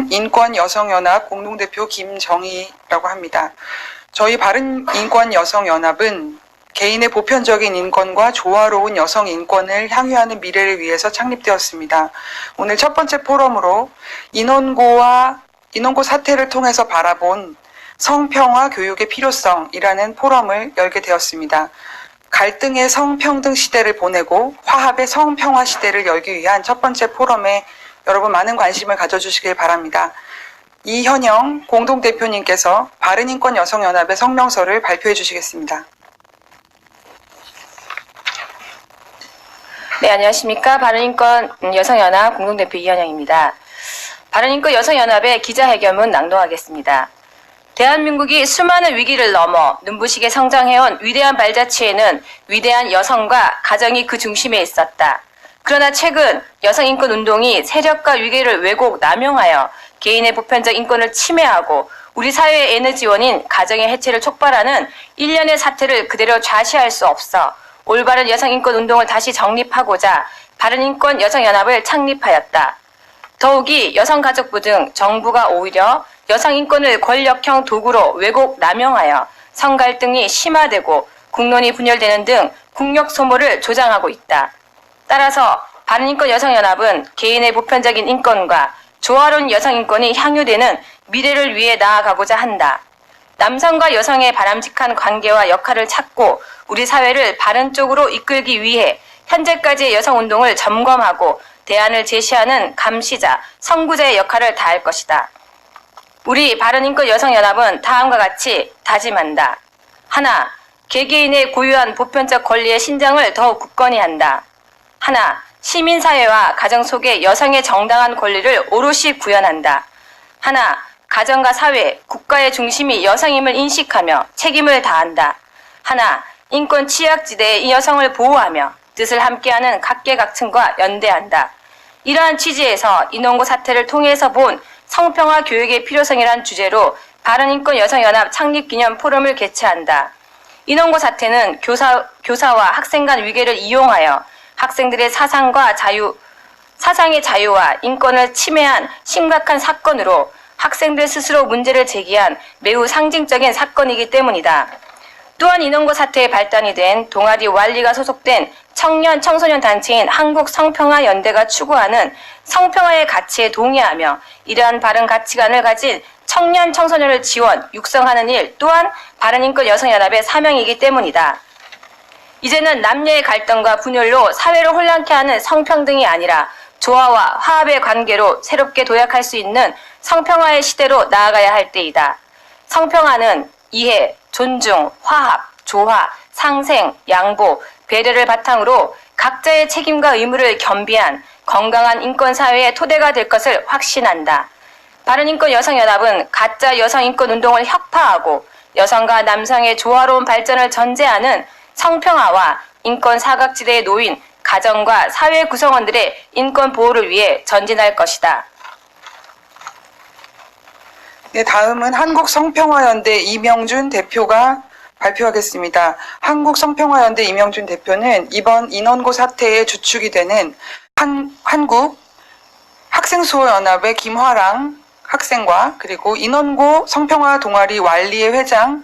바른인권여성연합 공동대표 김정희라고 합니다. 저희 바른인권여성연합은 개인의 보편적인 인권과 조화로운 여성 인권을 향유하는 미래를 위해서 창립되었습니다. 오늘 첫 번째 포럼으로 인원고 사태를 통해서 바라본 성평화 교육의 필요성이라는 포럼을 열게 되었습니다. 갈등의 성평등 시대를 보내고 화합의 성평화 시대를 열기 위한 첫 번째 포럼에 여러분 많은 관심을 가져주시길 바랍니다. 이현영 공동대표님께서 바른인권여성연합의 성명서를 발표해 주시겠습니다. 네, 안녕하십니까. 바른인권여성연합 공동대표 이현영입니다. 바른인권여성연합의 기자회견문 낭독하겠습니다. 대한민국이 수많은 위기를 넘어 눈부시게 성장해온 위대한 발자취에는 위대한 여성과 가정이 그 중심에 있었다. 그러나 최근 여성인권운동이 세력과 위계를 왜곡 남용하여 개인의 보편적 인권을 침해하고 우리 사회의 에너지원인 가정의 해체를 촉발하는 일련의 사태를 그대로 좌시할 수 없어 올바른 여성인권운동을 다시 정립하고자 바른인권여성연합을 창립하였다. 더욱이 여성가족부 등 정부가 오히려 여성인권을 권력형 도구로 왜곡 남용하여 성갈등이 심화되고 국론이 분열되는 등 국력 소모를 조장하고 있다. 따라서 바른인권여성연합은 개인의 보편적인 인권과 조화로운 여성인권이 향유되는 미래를 위해 나아가고자 한다. 남성과 여성의 바람직한 관계와 역할을 찾고 우리 사회를 바른 쪽으로 이끌기 위해 현재까지의 여성운동을 점검하고 대안을 제시하는 감시자, 선구자의 역할을 다할 것이다. 우리 바른인권여성연합은 다음과 같이 다짐한다. 하나, 개개인의 고유한 보편적 권리의 신장을 더욱 굳건히 한다. 하나, 시민사회와 가정 속의 여성의 정당한 권리를 오롯이 구현한다. 하나, 가정과 사회, 국가의 중심이 여성임을 인식하며 책임을 다한다. 하나, 인권 취약지대의 이 여성을 보호하며 뜻을 함께하는 각계각층과 연대한다. 이러한 취지에서 인원고 사태를 통해서 본 성평화 교육의 필요성이란 주제로 바른인권여성연합 창립기념 포럼을 개최한다. 인원고 사태는 교사와 학생 간 위계를 이용하여 학생들의 사상의 자유와 인권을 침해한 심각한 사건으로 학생들 스스로 문제를 제기한 매우 상징적인 사건이기 때문이다. 또한 인원고 사태에 발단이 된 동아리 왈리가 소속된 청년 청소년 단체인 한국성평화연대가 추구하는 성평화의 가치에 동의하며 이러한 바른 가치관을 가진 청년 청소년을 지원, 육성하는 일 또한 바른인권여성연합의 사명이기 때문이다. 이제는 남녀의 갈등과 분열로 사회를 혼란케 하는 성평등이 아니라 조화와 화합의 관계로 새롭게 도약할 수 있는 성평화의 시대로 나아가야 할 때이다. 성평화는 이해, 존중, 화합, 조화, 상생, 양보, 배려를 바탕으로 각자의 책임과 의무를 겸비한 건강한 인권사회의 토대가 될 것을 확신한다. 바른인권여성연합은 가짜 여성인권운동을 혁파하고 여성과 남성의 조화로운 발전을 전제하는 성평화와 인권 사각지대에 놓인 가정과 사회 구성원들의 인권 보호를 위해 전진할 것이다. 네, 다음은 한국성평화연대 이명준 대표가 발표하겠습니다. 한국성평화연대 이명준 대표는 이번 인원고 사태의 주축이 되는 한국 학생수호연합의 김화랑 학생과 그리고 인원고 성평화 동아리 왈리의 회장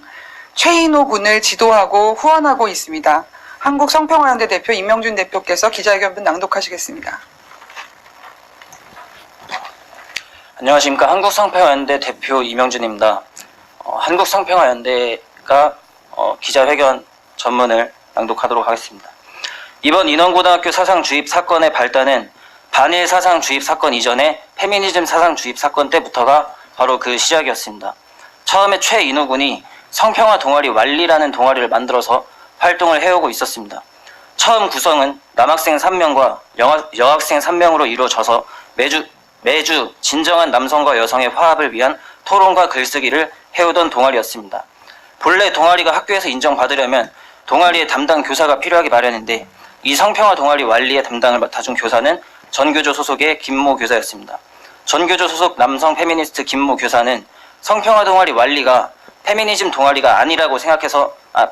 최인호 군을 지도하고 후원하고 있습니다. 한국성평화연대 대표 이명준 대표께서 기자회견문 낭독하시겠습니다. 안녕하십니까. 한국성평화연대 대표 이명준입니다. 한국성평화연대가 기자회견 전문을 낭독하도록 하겠습니다. 이번 인원고등학교 사상 주입 사건의 발단은 반일 사상 주입 사건 이전에 페미니즘 사상 주입 사건 때부터가 바로 그 시작이었습니다. 처음에 최인호 군이 성평화 동아리 왈리라는 동아리를 만들어서 활동을 해오고 있었습니다. 처음 구성은 남학생 3명과 여학생 3명으로 이루어져서 매주 진정한 남성과 여성의 화합을 위한 토론과 글쓰기를 해오던 동아리였습니다. 본래 동아리가 학교에서 인정받으려면 동아리의 담당 교사가 필요하기 마련인데 이 성평화 동아리 왈리의 담당을 맡아준 교사는 전교조 소속의 김모 교사였습니다. 전교조 소속 남성 페미니스트 김모 교사는 성평화 동아리 왈리가 페미니즘 동아리가 아니라고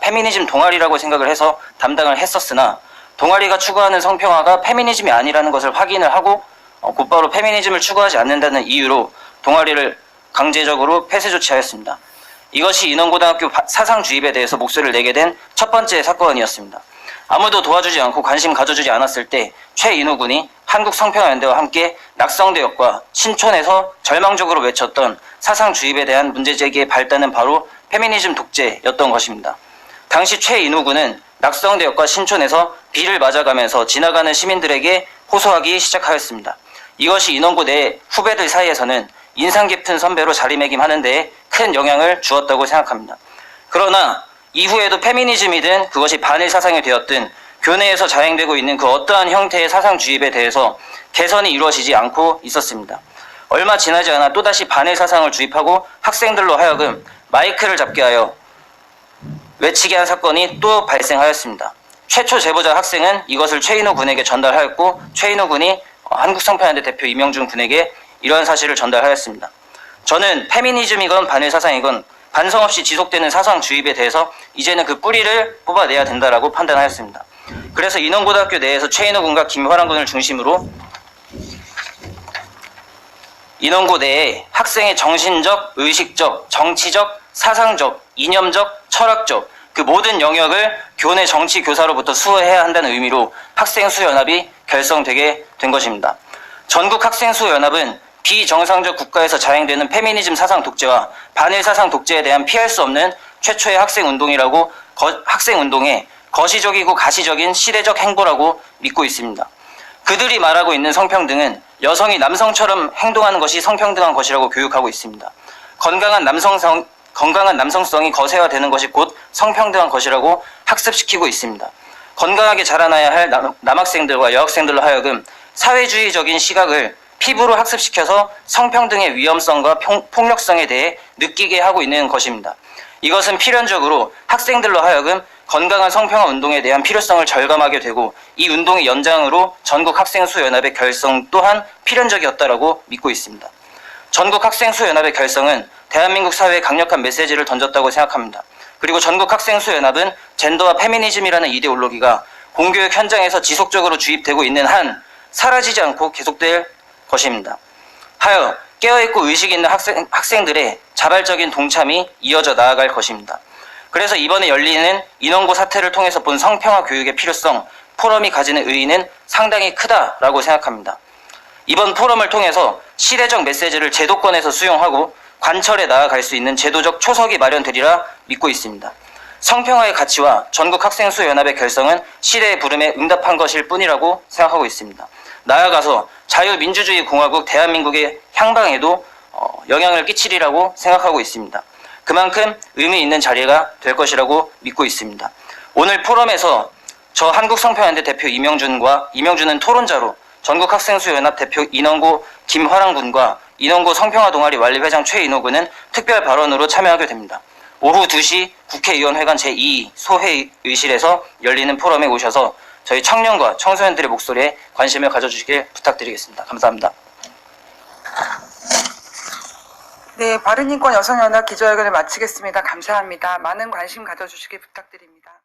페미니즘 동아리라고 생각을 해서 담당을 했었으나 동아리가 추구하는 성평화가 페미니즘이 아니라는 것을 확인을 하고 곧바로 페미니즘을 추구하지 않는다는 이유로 동아리를 강제적으로 폐쇄 조치하였습니다. 이것이 인원고등학교 사상주입에 대해서 목소리를 내게 된 첫 번째 사건이었습니다. 아무도 도와주지 않고 관심 가져주지 않았을 때 최인호 군이 한국성평화연대와 함께 낙성대역과 신촌에서 절망적으로 외쳤던 사상주입에 대한 문제제기의 발단은 바로 페미니즘 독재였던 것입니다. 당시 최인호 군은 낙성대역과 신촌에서 비를 맞아가면서 지나가는 시민들에게 호소하기 시작하였습니다. 이것이 인원고 내 후배들 사이에서는 인상 깊은 선배로 자리매김하는 데에 큰 영향을 주었다고 생각합니다. 그러나 이후에도 페미니즘이든 그것이 반일 사상이 되었든 교내에서 자행되고 있는 그 어떠한 형태의 사상 주입에 대해서 개선이 이루어지지 않고 있었습니다. 얼마 지나지 않아 또다시 반일 사상을 주입하고 학생들로 하여금 마이크를 잡게 하여 외치게 한 사건이 또 발생하였습니다. 최초 제보자 학생은 이것을 최인호 군에게 전달하였고 최인호 군이 한국성평화연대 대표 이명준 군에게 이러한 사실을 전달하였습니다. 저는 페미니즘이건 반일 사상이건 반성 없이 지속되는 사상 주입에 대해서 이제는 그 뿌리를 뽑아내야 된다라고 판단하였습니다. 그래서 인원고등학교 내에서 최인호 군과 김화랑 군을 중심으로 인원고 내에 학생의 정신적, 의식적, 정치적, 사상적, 이념적, 철학적 그 모든 영역을 교내 정치 교사로부터 수호해야 한다는 의미로 학생수연합이 결성되게 된 것입니다. 전국학생수연합은 비정상적 국가에서 자행되는 페미니즘 사상 독재와 반일 사상 독재에 대한 피할 수 없는 최초의 학생운동이라고 학생운동의 거시적이고 가시적인 시대적 행보라고 믿고 있습니다. 그들이 말하고 있는 성평등은 여성이 남성처럼 행동하는 것이 성평등한 것이라고 교육하고 있습니다. 건강한 남성성이 거세화되는 것이 곧 성평등한 것이라고 학습시키고 있습니다. 건강하게 자라나야 할 남학생들과 여학생들로 하여금 사회주의적인 시각을 피부로 학습시켜서 성평등의 위험성과 폭력성에 대해 느끼게 하고 있는 것입니다. 이것은 필연적으로 학생들로 하여금 건강한 성평화 운동에 대한 필요성을 절감하게 되고 이 운동의 연장으로 전국학생수연합의 결성 또한 필연적이었다라고 믿고 있습니다. 전국학생수연합의 결성은 대한민국 사회에 강력한 메시지를 던졌다고 생각합니다. 그리고 전국학생수연합은 젠더와 페미니즘이라는 이데올로기가 공교육 현장에서 지속적으로 주입되고 있는 한 사라지지 않고 계속될 것입니다. 하여 깨어있고 의식 있는 학생들의 자발적인 동참이 이어져 나아갈 것입니다. 그래서 이번에 열리는 인원고 사태를 통해서 본 성평화 교육의 필요성, 포럼이 가지는 의의는 상당히 크다라고 생각합니다. 이번 포럼을 통해서 시대적 메시지를 제도권에서 수용하고 관철에 나아갈 수 있는 제도적 초석이 마련되리라 믿고 있습니다. 성평화의 가치와 전국학생수연합의 결성은 시대의 부름에 응답한 것일 뿐이라고 생각하고 있습니다. 나아가서 자유민주주의 공화국 대한민국의 향방에도 영향을 끼치리라고 생각하고 있습니다. 그만큼 의미 있는 자리가 될 것이라고 믿고 있습니다. 오늘 포럼에서 저 한국성평화연대 대표 이명준은 토론자로 전국학생수연합 대표 인원고 김화랑 군과 인원고 성평화 동아리 완립회장 최인호 군은 특별 발언으로 참여하게 됩니다. 오후 2시 국회의원회관 제2 소회의실에서 열리는 포럼에 오셔서 저희 청년과 청소년들의 목소리에 관심을 가져주시길 부탁드리겠습니다. 감사합니다. 네, 바른인권 여성연합 기자회견을 마치겠습니다. 감사합니다. 많은 관심 가져주시길 부탁드립니다.